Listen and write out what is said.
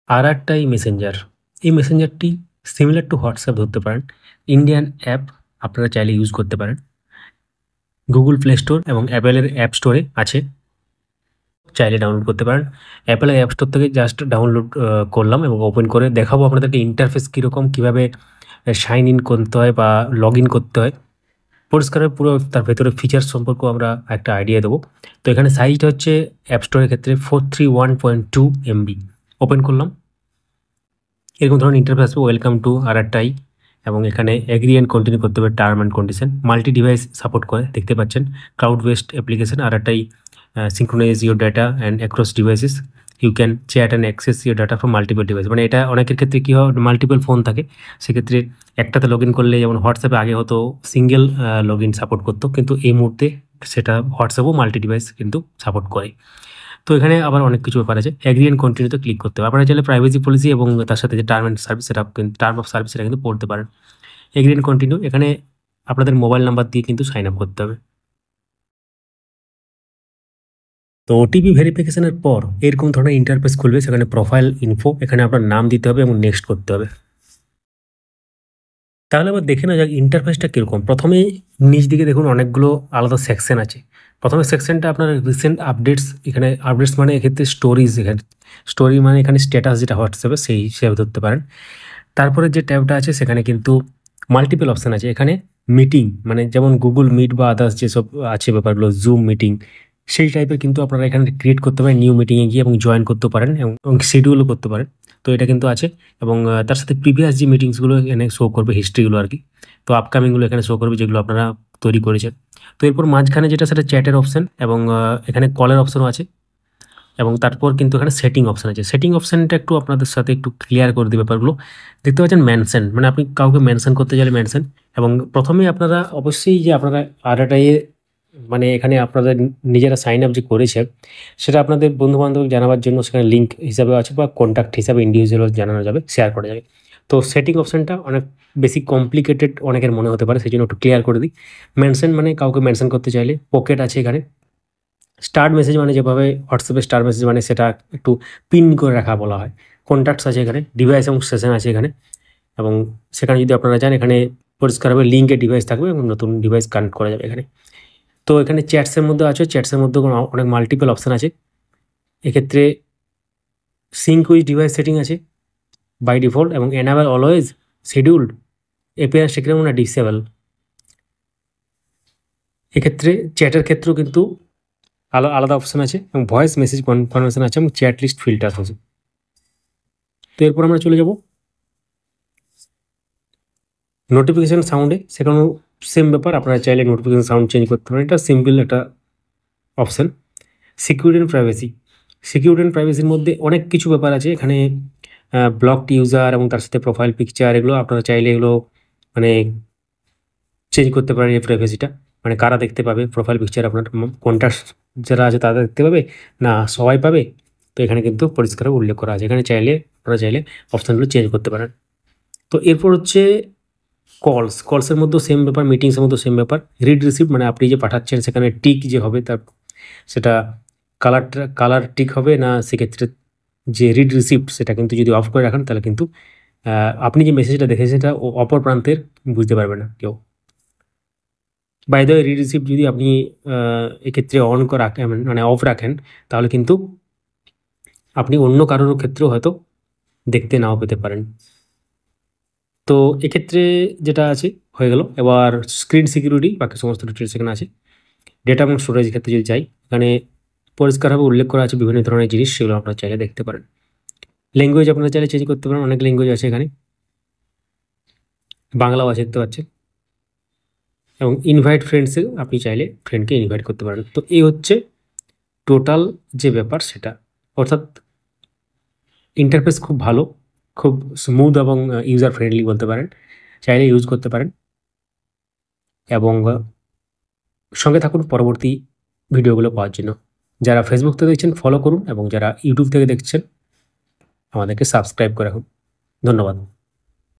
আর একটাই মেসেঞ্জার। এই মেসেঞ্জারটি similar to WhatsApp ধরতে পারেন। ইন্ডিয়ান অ্যাপ, আপনারা চাইলে ইউজ করতে পারেন। গুগল প্লে স্টোর এবং অ্যাপেলের অ্যাপ স্টোরে আছে, চাইলে ডাউনলোড করতে পারেন। অ্যাপেলের অ্যাপ স্টোর থেকে জাস্ট ডাউনলোড করলাম এবং ওপেন করে দেখাবো আপনাদেরকে ইন্টারফেস কীরকম, কীভাবে সাইন ইন করতে হয় বা লগ ইন করতে হয়। পরিষ্কারের পুরো তার ভেতরে ফিচার্স সম্পর্কে আমরা একটা আইডিয়া দেবো। তো এখানে সাইজটা হচ্ছে অ্যাপ স্টোরের ক্ষেত্রে 431.2 MB। ওপেন করলাম, এরকম ধরনের ইন্টারফেস আসবে, ওয়েলকাম টু আর.আই, এবং এখানে এগ্রি অ্যান্ড কন্টিনিউ করতে হবে term and condition. Multi device support করে, দেখতে পাচ্ছেন ক্লাউড বেসড অ্যাপ্লিকেশন আর.আই। synchronize your data and across devices, you can chat and access your data from multiple devices। মানে এটা অনেকের ক্ষেত্রে কী হয়, মাল্টিপল ফোন থাকে, সেক্ষেত্রে একটাতে লগ ইন করলে, যেমন হোয়াটসঅ্যাপে আগে হতো সিঙ্গেল লগ ইন সাপোর্ট করতো, কিন্তু এই মুহূর্তে সেটা হোয়াটসঅ্যাপও মাল্টি ডিভাইস কিন্তু সাপোর্ট করে। তো এখানে আবার অনেক কিছু ব্যাপার আছে, অ্যাগ্রি অ্যান্ড কন্টিনিউতে ক্লিক করতে হবে। আপনারা চাইলে প্রাইভেসি পলিসি এবং তার সাথে যে টার্ম অ্যান্ড সার্ভিস, সেটা টার্ম অফ সার্ভিস সেটা কিন্তু পড়তে পারেন। অ্যাগ্রি অ্যান্ড কন্টিনিউ, এখানে আপনাদের মোবাইল নাম্বার দিয়ে কিন্তু সাইন আপ করতে হবে। তো ওটিপি ভেরিফিকেশনের পর এরকম ধরনের ইন্টারফেস খুলবে, সেখানে প্রোফাইল ইনফো, এখানে আপনার নাম দিতে হবে এবং নেক্সট করতে হবে। তাহলে আবার দেখে না যাক ইন্টারফেসটা কীরকম। প্রথমে নিচ দিকে দেখুন অনেকগুলো আলাদা সেকশন আছে। প্রথমে সেকশনটা আপনার রিসেন্ট আপডেটস, এখানে আপডেটস মানে এক্ষেত্রে স্টোরিজ, এখানে স্টোরি মানে এখানে স্ট্যাটাস যেটা হোয়াটসঅ্যাপে সেই হিসেবে ধরতে পারেন। তারপরে যে ট্যাবটা আছে সেখানে কিন্তু মাল্টিপল অপশান আছে। এখানে মিটিং, মানে যেমন গুগল মিট বা আদার্স যেসব আছে ব্যাপারগুলো, জুম মিটিং, সেই টাইপের কিন্তু আপনারা এখানে ক্রিয়েট করতে পারেন নিউ মিটিংয়ে গিয়ে এবং জয়েন করতে পারেন এবং শিডিউলও করতে পারেন। তো এটা কিন্তু আছে, এবং তার সাথে প্রিভিয়াস যে মিটিংসগুলো এখানে শো করবে, হিস্ট্রিগুলো আর কি। তো আপকামিংগুলো এখানে শো করবে, যেগুলো আপনারা তৈরি করেছেন। তো এরপর মাঝখানে যেটা, সেটা চ্যাটের অপশান, এবং এখানে কলের অপশানও আছে, এবং তারপর কিন্তু এখানে সেটিং অপশান আছে। সেটিং অপশানটা একটু আপনাদের সাথে একটু ক্লিয়ার করে দিই ব্যাপারগুলো। দেখতে পাচ্ছেন মেনশন, মানে আপনি কাউকে মেনশন করতে চাইলে মেনশন, এবং প্রথমেই আপনারা অবশ্যই যে আপনারা আর.আই মানে এখানে আপনাদের নিজেরা সাইন আপ যে করেছে সেটা আপনাদের বন্ধুবান্ধব জানাবার জন্য সেখানে লিঙ্ক হিসাবে আছে, বা কন্ট্যাক্ট হিসাবে ইন্ডিভিজুয়াল জানানো যাবে, শেয়ার করা যাবে। তো সেটিং অপশানটা অনেক বেশি কমপ্লিকেটেড অনেকের মনে হতে পারে, সেই জন্য একটু ক্লিয়ার করে দিই। মেনশন মানে কাউকে মেনশন করতে চাইলে, পকেট আছে এখানে। স্টার্ট মেসেজ মানে যেভাবে হোয়াটসঅ্যাপে স্টার মেসেজ মানে সেটা একটু পিন করে রাখা বলা হয়। কন্ট্যাক্টস আছে এখানে, ডিভাইস এবং সেশন আছে এখানে, এবং সেখানে যদি আপনারা যান এখানে পরিষ্কারভাবে লিঙ্কে ডিভাইস থাকবে এবং নতুন ডিভাইস কানেক্ট করা যাবে এখানে। তো এখানে চ্যাটসের মধ্যে আছে, চ্যাটসের মধ্যে অনেক মাল্টিপল অপশান আছে। এক্ষেত্রে সিঙ্ক উইথ ডিভাইস সেটিং আছে বাই ডিফল্ট, এবং এনাবেল অলওয়েজ শিডিউলড এপিআর সেখানে মানে ডিসেবল। এক্ষেত্রে চ্যাটের ক্ষেত্রেও কিন্তু আলাদা অপশান আছে, এবং ভয়েস মেসেজ কনফার্মেশন আছে, এবং চ্যাট লিস্ট ফিল্টার্স আছে। তো এরপর আমরা চলে যাব নোটিফিকেশান সাউন্ডে। সেখানেও সেম ব্যাপার, আপনারা চাইলে নোটিফিকেশান সাউন্ড চেঞ্জ করতে পারেন, এটা সিম্পল একটা option. Security and privacy, security and প্রাইভেসির মধ্যে অনেক কিছু ব্যাপার আছে এখানে। ব্লকড ইউজার এবং তার সাথে প্রোফাইল পিকচার, এগুলো আপনারা চাইলে এগুলো মানে চেঞ্জ করতে পারেন। এই প্রাইভেসিটা মানে কারা দেখতে পাবে প্রোফাইল পিকচার, আপনার কন্ট্যাক্ট যারা আছে তারা দেখতে পাবে না সবাই পাবে, তো এখানে কিন্তু পরিষ্কার উল্লেখ করা আছে। এখানে চাইলে আপনারা চাইলে অপশানগুলো চেঞ্জ করতে পারেন। তো এরপর হচ্ছে কলসের মধ্যেও সেম ব্যাপার, মিটিংসের মধ্যেও সেম ব্যাপার। রিড রিসিপ্ট মানে আপনি যে পাঠাচ্ছেন সেখানে টিক যে হবে তার সেটা কালার টিক হবে না, সেক্ষেত্রে যে রিড রিসিপ্ট সেটা কিন্তু যদি অফ করে রাখেন তাহলে কিন্তু আপনি যে মেসেজটা দেখেছেন সেটা অপর প্রান্তের বুঝতে পারবে না কেউ। By the way, read receipt যদি আপনি এক্ষেত্রে অন করে রাখেন, মানে অফ রাখেন, তাহলে কিন্তু আপনি অন্য কারোর ক্ষেত্রেও হয়তো দেখতে নাও পেতে পারেন। তো এক্ষেত্রে যেটা আছে হয়ে গেল। এবার স্ক্রিন সিকিউরিটি, বাকি সমস্ত ডিটেলস এখানে আছে। ডেটা এবং স্টোরেজ ক্ষেত্রে যদি যাই, এখানে পরিষ্কারভাবে উল্লেখ করা আছে বিভিন্ন ধরনের জিনিস, সেগুলো আপনারা চাইলে দেখতে পারেন। ল্যাঙ্গুয়েজ আপনারা চাইলে চেঞ্জ করতে পারেন, অনেক ল্যাঙ্গুয়েজ আছে এখানে, বাংলাও আছে দেখতে পাচ্ছেন। এবং ইনভাইট ফ্রেন্ডসে আপনি চাইলে ফ্রেন্ডকে ইনভাইট করতে পারেন। তো এই হচ্ছে টোটাল যে ব্যাপার সেটা, অর্থাৎ ইন্টারফেস খুব ভালো, খুব স্মুথ এবং ইউজার ফ্রেন্ডলি বলতে পারেন, চাইলে ইউজ করতে পারেন। এবং সঙ্গে থাকুন পরবর্তী ভিডিওগুলো পাওয়ার জন্য। যারা ফেসবুক থেকে দেখছেন ফলো করুন, এবং যারা ইউটিউব থেকে দেখছেন আমাদেরকে সাবস্ক্রাইব করে রাখুন। ধন্যবাদ।